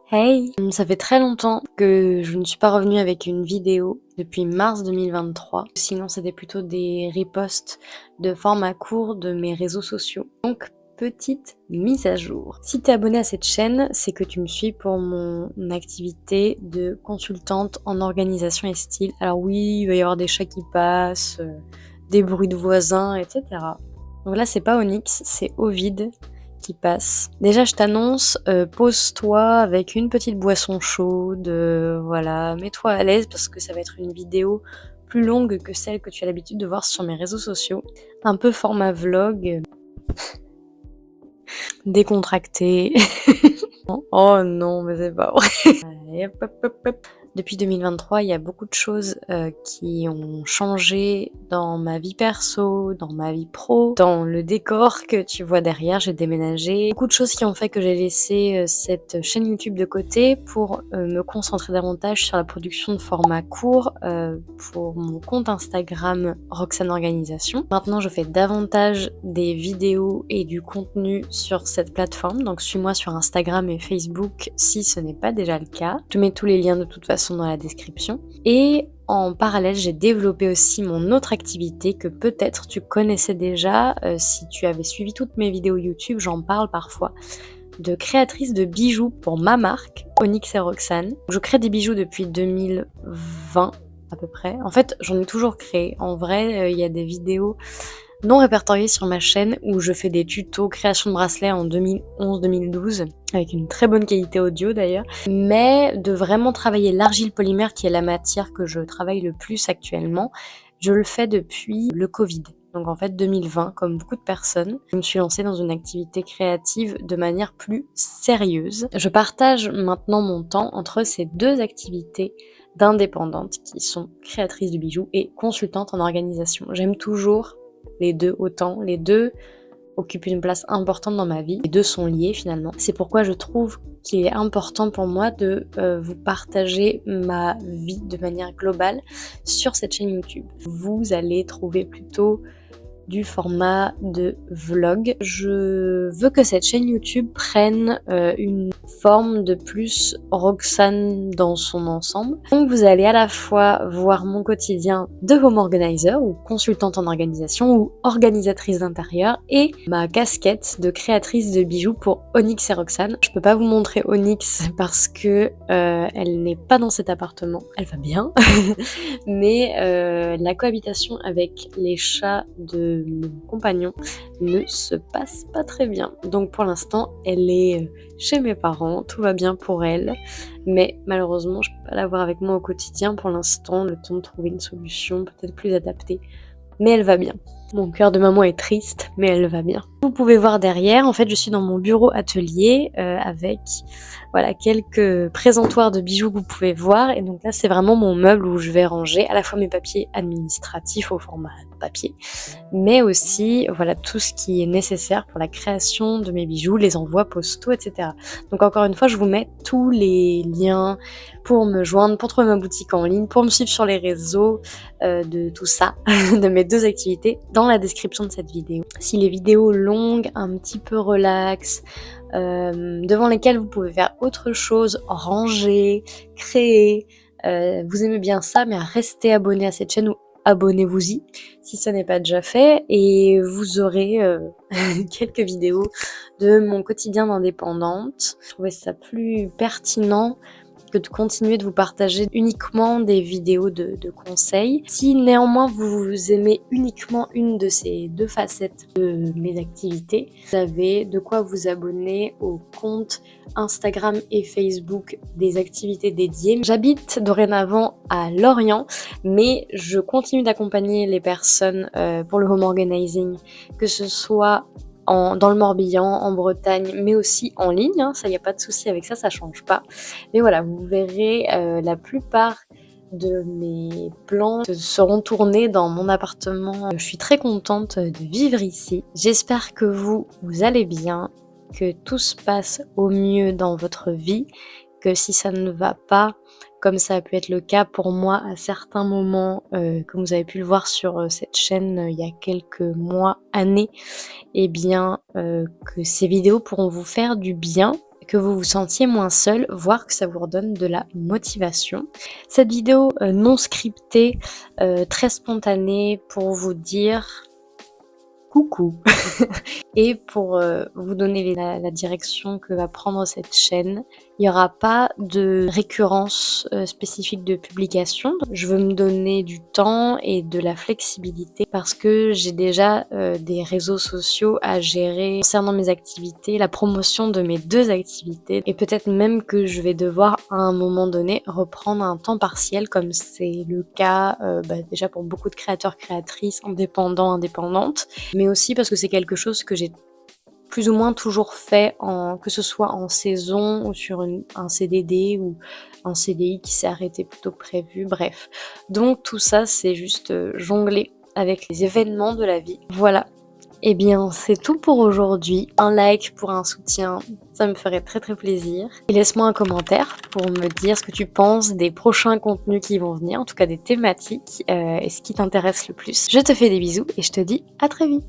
Hey! Ça fait très longtemps que je ne suis pas revenue avec une vidéo depuis mars 2023. Sinon, c'était plutôt des reposts de formats courts de mes réseaux sociaux. Donc, petite mise à jour. Si tu es abonné à cette chaîne, c'est que tu me suis pour mon activité de consultante en organisation et style. Alors oui, il va y avoir des chats qui passent, des bruits de voisins, etc. Donc là, c'est pas Onyx, c'est Ovid qui passe. Déjà, je t'annonce, pose-toi avec une petite boisson chaude, voilà, mets-toi à l'aise parce que ça va être une vidéo plus longue que celle que tu as l'habitude de voir sur mes réseaux sociaux. Un peu format vlog, décontracté. Oh non, mais c'est pas vrai. Allez, hop, hop, hop, hop. Depuis 2023, il y a beaucoup de choses qui ont changé dans ma vie perso, dans ma vie pro, dans le décor que tu vois derrière. J'ai déménagé. Beaucoup de choses qui ont fait que j'ai laissé cette chaîne YouTube de côté pour me concentrer davantage sur la production de formats courts pour mon compte Instagram Roxane Organisation. Maintenant, je fais davantage des vidéos et du contenu sur cette plateforme. Donc, suis-moi sur Instagram et Facebook si ce n'est pas déjà le cas. Je te mets tous les liens de toute façon dans la description. Et en parallèle, j'ai développé aussi mon autre activité que peut-être tu connaissais déjà si tu avais suivi toutes mes vidéos YouTube, j'en parle parfois, de créatrice de bijoux pour ma marque, Onyx et Roxane. Je crée des bijoux depuis 2020 à peu près. En fait, j'en ai toujours créé. En vrai, il y a des vidéos non répertoriées sur ma chaîne où je fais des tutos création de bracelets en 2011-2012 avec une très bonne qualité audio d'ailleurs, mais de vraiment travailler l'argile polymère qui est la matière que je travaille le plus actuellement, je le fais depuis le Covid. Donc en fait 2020, comme beaucoup de personnes, je me suis lancée dans une activité créative de manière plus sérieuse. Je partage maintenant mon temps entre ces deux activités d'indépendante qui sont créatrice de bijoux et consultante en organisation. J'aime toujours les deux autant, les deux occupent une place importante dans ma vie, les deux sont liés finalement. C'est pourquoi je trouve qu'il est important pour moi de vous partager ma vie de manière globale sur cette chaîne YouTube. Vous allez trouver plutôt du format de vlog. Je veux que cette chaîne YouTube prenne une forme de plus Roxane dans son ensemble. Donc vous allez à la fois voir mon quotidien de home organizer ou consultante en organisation ou organisatrice d'intérieur et ma casquette de créatrice de bijoux pour Onyx et Roxane. Je peux pas vous montrer Onyx parce que elle n'est pas dans cet appartement. Elle va bien. Mais la cohabitation avec les chats de mon compagnon ne se passe pas très bien. Donc pour l'instant, elle est chez mes parents, tout va bien pour elle. Mais malheureusement, je peux pas l'avoir avec moi au quotidien pour l'instant, le temps de trouver une solution peut-être plus adaptée. Mais elle va bien. Mon cœur de maman est triste, mais elle va bien. Vous pouvez voir derrière, en fait, je suis dans mon bureau atelier avec voilà quelques présentoirs de bijoux que vous pouvez voir. Et donc là, c'est vraiment mon meuble où je vais ranger à la fois mes papiers administratifs au format papier, mais aussi voilà tout ce qui est nécessaire pour la création de mes bijoux, les envois postaux, etc. Donc encore une fois, je vous mets tous les liens pour me joindre, pour trouver ma boutique en ligne, pour me suivre sur les réseaux, de tout ça, de mes deux activités, dans la description de cette vidéo. Si les vidéos longues, un petit peu relax, devant lesquelles vous pouvez faire autre chose, ranger, créer, vous aimez bien ça, mais restez abonné à cette chaîne ou abonnez-vous-y si ce n'est pas déjà fait et vous aurez quelques vidéos de mon quotidien d'indépendante. Je trouvais ça plus pertinent que de continuer de vous partager uniquement des vidéos de conseils. Si néanmoins vous aimez uniquement une de ces deux facettes de mes activités, vous avez de quoi vous abonner au compte Instagram et Facebook des activités dédiées. J'habite dorénavant à Lorient, mais je continue d'accompagner les personnes pour le home organizing, que ce soit dans le Morbihan, en Bretagne, mais aussi en ligne, hein, ça y a pas de souci avec ça, ça change pas. Mais voilà, vous verrez la plupart de mes plans seront tournés dans mon appartement. Je suis très contente de vivre ici. J'espère que vous allez bien, que tout se passe au mieux dans votre vie, que si ça ne va pas, comme ça a pu être le cas pour moi à certains moments, comme vous avez pu le voir sur cette chaîne il y a quelques mois, années, eh bien que ces vidéos pourront vous faire du bien, que vous vous sentiez moins seul, voire que ça vous redonne de la motivation. Cette vidéo non scriptée, très spontanée pour vous dire coucou et pour vous donner la direction que va prendre cette chaîne. Il n'y aura pas de récurrence spécifique de publication. Je veux me donner du temps et de la flexibilité parce que j'ai déjà des réseaux sociaux à gérer concernant mes activités, la promotion de mes 2 activités et peut-être même que je vais devoir à un moment donné reprendre un temps partiel comme c'est le cas déjà pour beaucoup de créateurs, créatrices, indépendants, indépendantes, mais aussi parce que c'est quelque chose que j'ai plus ou moins toujours fait, que ce soit en saison ou sur un CDD ou un CDI qui s'est arrêté plus tôt que prévu, bref. Donc tout ça, c'est juste jongler avec les événements de la vie. Voilà. Eh bien, c'est tout pour aujourd'hui. Un like pour un soutien, ça me ferait très très plaisir. Et laisse-moi un commentaire pour me dire ce que tu penses des prochains contenus qui vont venir, en tout cas des thématiques, et ce qui t'intéresse le plus. Je te fais des bisous et je te dis à très vite.